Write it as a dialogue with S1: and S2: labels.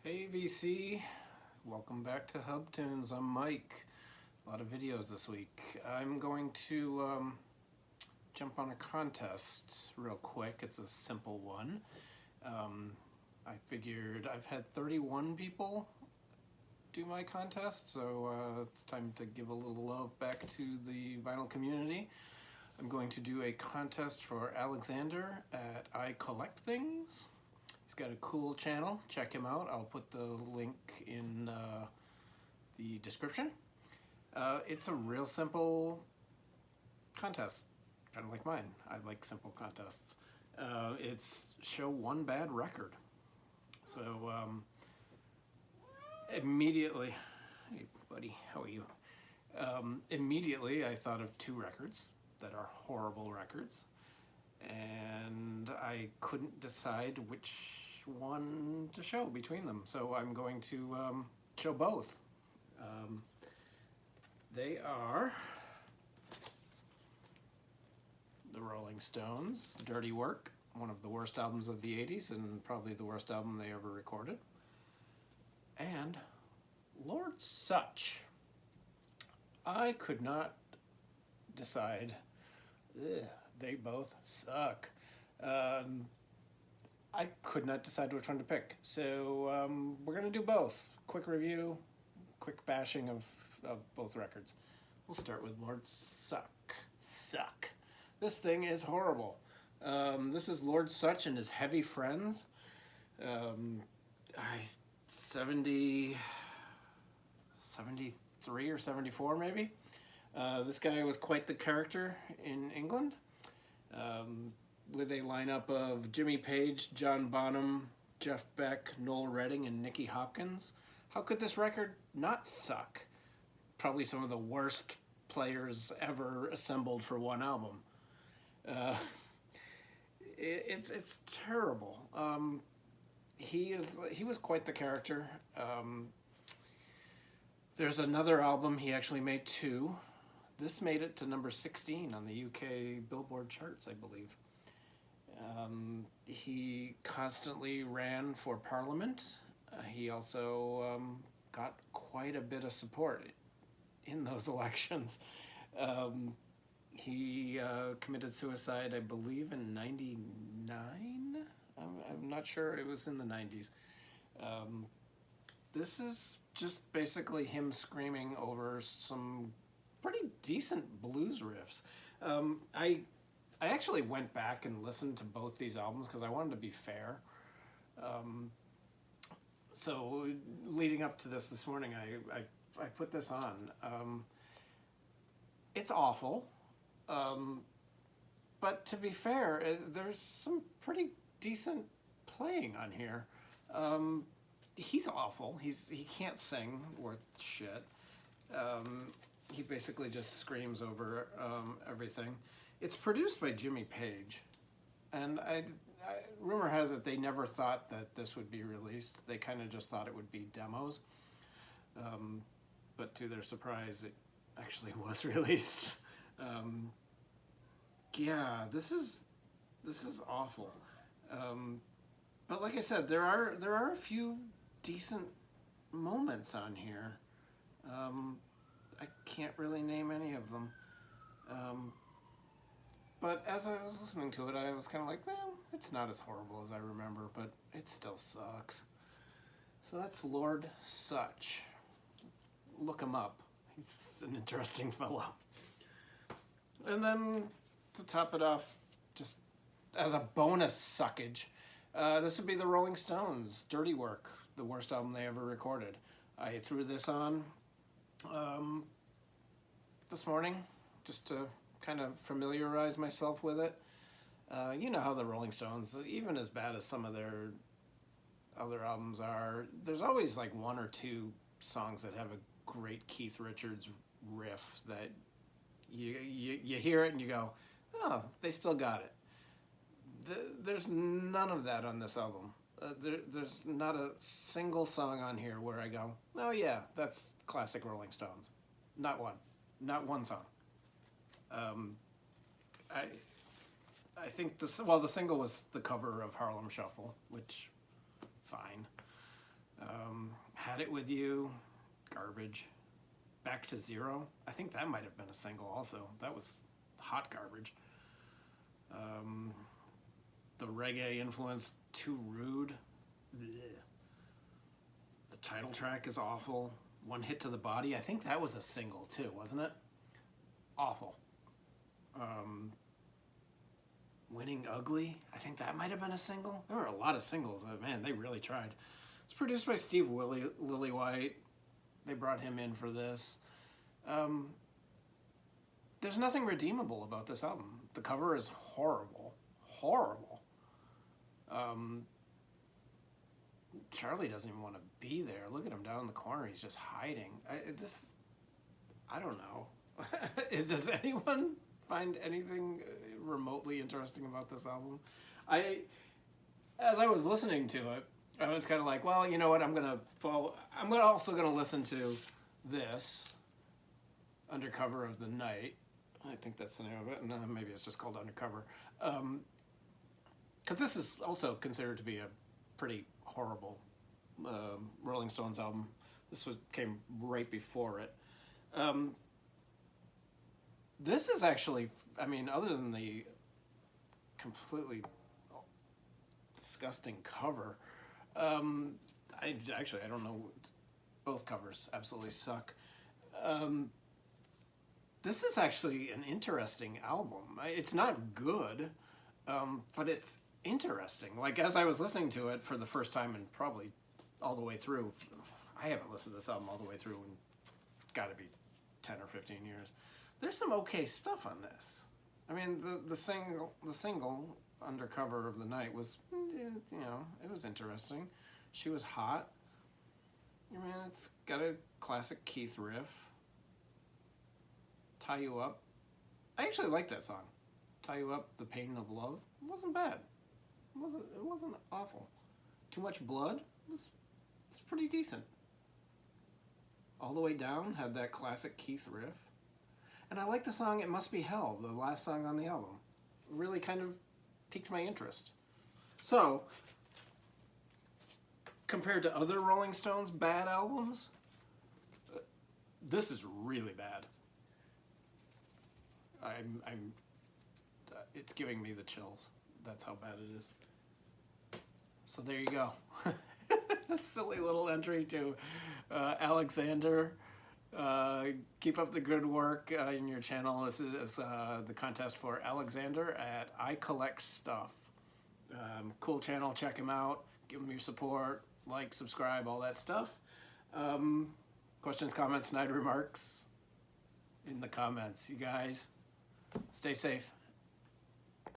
S1: Hey VC, welcome back to Hub Tunes. I'm Mike. A lot of videos this week. I'm going to jump on a contest real quick. It's a simple one. I figured I've had 31 people do my contest, so it's time to give a little love back to the vinyl community. I'm going to do a contest for Alexander at I Collect Things. He's got a cool channel. Check him out. I'll put the link in the description. It's a real simple contest, kind of like mine. I like simple contests. It's show one bad record. So immediately, hey buddy, how are you? Immediately I thought of two records that are horrible records, and I couldn't decide which one to show between them. So I'm going to show both. They are the Rolling Stones' Dirty Work, one of the worst albums of the 80s and probably the worst album they ever recorded, and Lord Such. I could not decide. They both suck. I could not decide which one to pick. So we're going to do both. Quick review, quick bashing of both records. We'll start with Lord Suck. This thing is horrible. This is Lord Such and his Heavy Friends. 73 or 74 maybe. This guy was quite the character in England, with a lineup of Jimmy Page, John Bonham, Jeff Beck, Noel Redding, and Nicky Hopkins. How could this record not suck? Probably some of the worst players ever assembled for one album. It's terrible. He was quite the character. There's another album, he actually made two. This made it to number 16 on the UK Billboard charts, I believe. He constantly ran for Parliament. He also got quite a bit of support in those elections. He committed suicide, I believe, in 99? I'm not sure, it was in the 90s. This is just basically him screaming over some pretty decent blues riffs. I actually went back and listened to both these albums because I wanted to be fair. So leading up to this morning, I put this on. It's awful, but to be fair, there's some pretty decent playing on here. He's awful. He can't sing worth shit. He basically just screams over everything. It's produced by Jimmy Page, and rumor has it they never thought that this would be released. They kind of just thought it would be demos, but to their surprise, it actually was released. Yeah, this is awful. But like I said, there are a few decent moments on here. I can't really name any of them. But as I was listening to it, I was kind of like, well, it's not as horrible as I remember, but it still sucks. So that's Lord Such. Look him up. He's an interesting fellow. And then to top it off, just as a bonus suckage, this would be the Rolling Stones' Dirty Work, the worst album they ever recorded. I threw this on this morning just to kind of familiarize myself with it. You know how the Rolling Stones, even as bad as some of their other albums are, there's always like one or two songs that have a great Keith Richards riff that you hear it and you go, oh, they still got it. There's none of that on this album. There's not a single song on here where I go, oh yeah, that's classic Rolling Stones. Not one song. I think the single was the cover of Harlem Shuffle, which fine. Got It With You, garbage. Back to Zero, I think that might have been a single also. That was hot garbage. The reggae influence, Too Rude. Blech. The title track is awful. One Hit to the Body, I think that was a single too, wasn't it? Awful. Winning Ugly, I think that might have been a single. There were a lot of singles. Man, they really tried. It's produced by Steve Lillywhite. They brought him in for this. There's nothing redeemable about this album. The cover is horrible. Horrible. Charlie doesn't even want to be there. Look at him down in the corner. He's just hiding. I don't know. Does anyone find anything remotely interesting about this album? As I was listening to it, I was kind of like, well, you know what? I'm also gonna listen to this, Undercover of the Night. I think that's the name of it. No, maybe it's just called Undercover. Because this is also considered to be a pretty horrible Rolling Stones album. This came right before it. This is actually, I mean, other than the completely disgusting cover, I don't know. Both covers absolutely suck. This is actually an interesting album. It's not good, but it's interesting. Like, as I was listening to it for the first time and probably all the way through, I haven't listened to this album all the way through in got to be 10 or 15 years. There's some okay stuff on this. I mean, the single Undercover of the Night was, it was interesting. She was hot. I mean, it's got a classic Keith riff. Tie You Up. I actually like that song. Tie You Up, The Pain of Love. It wasn't bad. It wasn't awful. Too Much Blood. It's pretty decent. All the Way Down had that classic Keith riff. And I like the song It Must Be Hell, the last song on the album. It really kind of piqued my interest. So, compared to other Rolling Stones bad albums, this is really bad. It's giving me the chills. That's how bad it is. So there you go. A silly little entry to Alexander. Keep up the good work in your channel. This is the contest for Alexander at I Collect Stuff. Cool channel. Check him out. Give him your support. Like, subscribe, all that stuff. Questions, comments, snide remarks in the comments. You guys, stay safe.